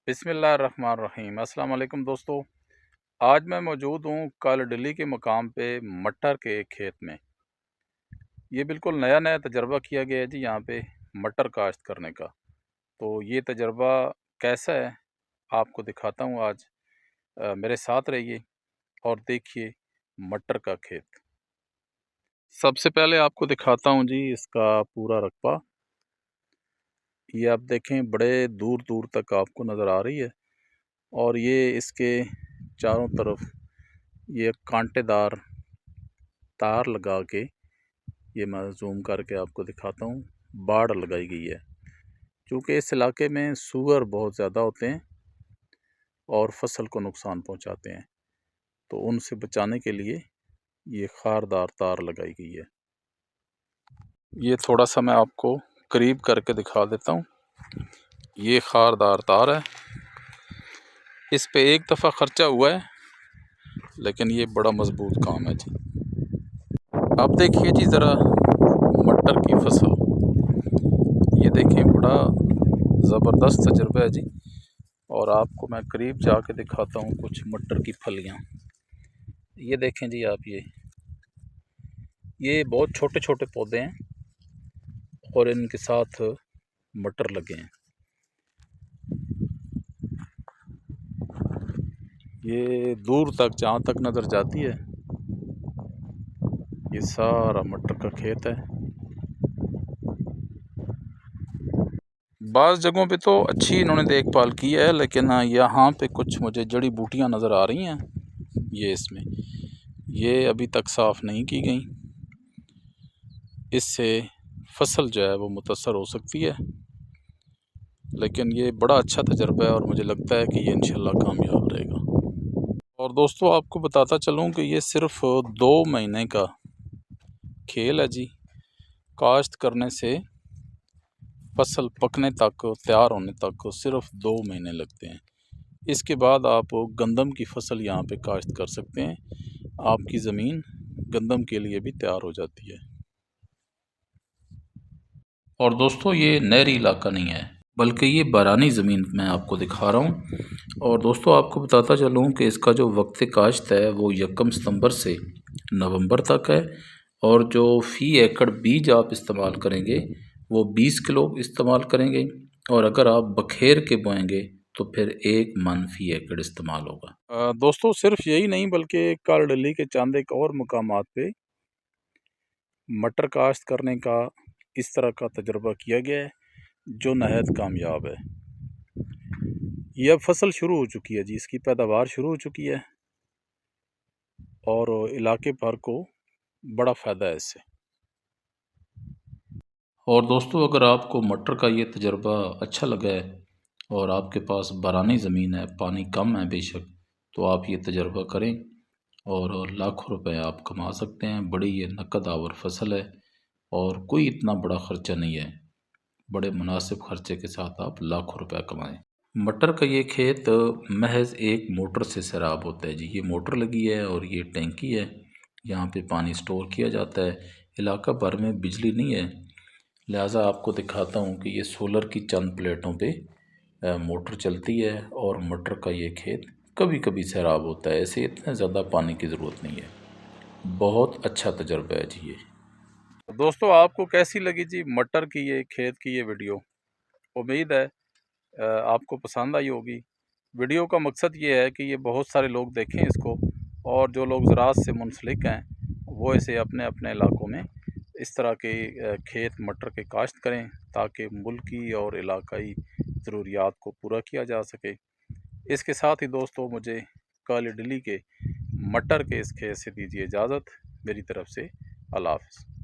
बिस्मिल्लाहिर्रहमानिर्रहीम। अस्सलाम वालेकुम दोस्तों। आज मैं मौजूद हूँ कालडली के मकाम पे मटर के खेत में। ये बिल्कुल नया नया तजर्बा किया गया है जी यहाँ पे मटर काश्त करने का। तो ये तजर्बा कैसा है आपको दिखाता हूँ आज। मेरे साथ रहिए और देखिए मटर का खेत। सबसे पहले आपको दिखाता हूँ जी इसका पूरा रकबा। ये आप देखें बड़े दूर दूर तक आपको नज़र आ रही है और ये इसके चारों तरफ ये कांटेदार तार लगा के, ये मैं जूम करके आपको दिखाता हूँ, बाड़ लगाई गई है। क्योंकि इस इलाके में सूअर बहुत ज़्यादा होते हैं और फसल को नुकसान पहुँचाते हैं, तो उनसे बचाने के लिए ये खारदार तार लगाई गई है। ये थोड़ा सा मैं आपको करीब करके दिखा देता हूँ। ये खारदार तार है, इस पे एक दफ़ा ख़र्चा हुआ है लेकिन ये बड़ा मजबूत काम है जी। अब देखिए जी ज़रा मटर की फसल, ये देखें बड़ा ज़बरदस्त तजुर्बा है जी। और आपको मैं करीब जाके दिखाता हूँ कुछ मटर की फलियाँ। ये देखें जी आप, ये बहुत छोटे छोटे पौधे हैं और इनके साथ मटर लगे हैं। ये दूर तक जहाँ तक नज़र जाती है ये सारा मटर का खेत है। बाज़ जगहों पे तो अच्छी इन्होंने देखभाल की है, लेकिन यहाँ पे कुछ मुझे जड़ी बूटियाँ नज़र आ रही हैं। ये इसमें ये अभी तक साफ़ नहीं की गई, इससे फसल जो है वो मुतासर हो सकती है। लेकिन ये बड़ा अच्छा तजर्बा है और मुझे लगता है कि ये इंशाल्लाह कामयाब रहेगा। और दोस्तों आपको बताता चलूँ कि ये सिर्फ़ 2 महीने का खेल है जी। काश्त करने से फसल पकने तक, तैयार होने तक सिर्फ़ 2 महीने लगते हैं। इसके बाद आप गंदम की फसल यहाँ पे काश्त कर सकते हैं। आपकी ज़मीन गंदम के लिए भी तैयार हो जाती है। और दोस्तों ये नहरी इलाका नहीं है, बल्कि ये बारानी ज़मीन मैं आपको दिखा रहा हूँ। और दोस्तों आपको बताता चलूँ कि इसका जो वक्त काश्त है वो 1 सितंबर से नवंबर तक है। और जो फ़ी एकड़ बीज आप इस्तेमाल करेंगे वो 20 किलो इस्तेमाल करेंगे, और अगर आप बखेर के बोएंगे तो फिर 1 मन फ़ी एकड़ इस्तेमाल होगा। दोस्तों सिर्फ यही नहीं बल्कि कालडली के चंद एक और मकामात पे मटर काश्त करने का इस तरह का तजुर्बा किया गया है जो नहायत कामयाब है। ये अब फसल शुरू हो चुकी है जी, इसकी पैदावार शुरू हो चुकी है और इलाके भर को बड़ा फ़ायदा है इससे। और दोस्तों अगर आपको मटर का ये तजुर्बा अच्छा लगा है और आपके पास बारानी ज़मीन है, पानी कम है बेशक, तो आप ये तजुर्बा करें और लाखों रुपए आप कमा सकते हैं। बड़ी ये नकद आवर फसल है और कोई इतना बड़ा ख़र्चा नहीं है। बड़े मुनासिब ख़र्चे के साथ आप लाखों रुपए कमाएं। मटर का ये खेत महज एक मोटर से सैराब होता है जी। ये मोटर लगी है और ये टैंकी है, यहाँ पे पानी स्टोर किया जाता है। इलाका भर में बिजली नहीं है, लिहाजा आपको दिखाता हूँ कि ये सोलर की चंद प्लेटों पे मोटर चलती है और मटर का ये खेत कभी कभी सैराब होता है। ऐसे इतना ज़्यादा पानी की ज़रूरत नहीं है। बहुत अच्छा तजुर्बा है जी ये। दोस्तों आपको कैसी लगी जी मटर की ये खेत की ये वीडियो? उम्मीद है आपको पसंद आई होगी। वीडियो का मकसद ये है कि ये बहुत सारे लोग देखें इसको, और जो लोग ज़राअत से मुंसलिक हैं वो इसे अपने अपने इलाकों में इस तरह के खेत मटर के काश्त करें, ताकि मुल्की और इलाकाई ज़रूरियात को पूरा किया जा सके। इसके साथ ही दोस्तों मुझे काली डली के मटर के इस खेत से दीजिए इजाज़त। मेरी तरफ़ से अल्लाह हाफ़िज़।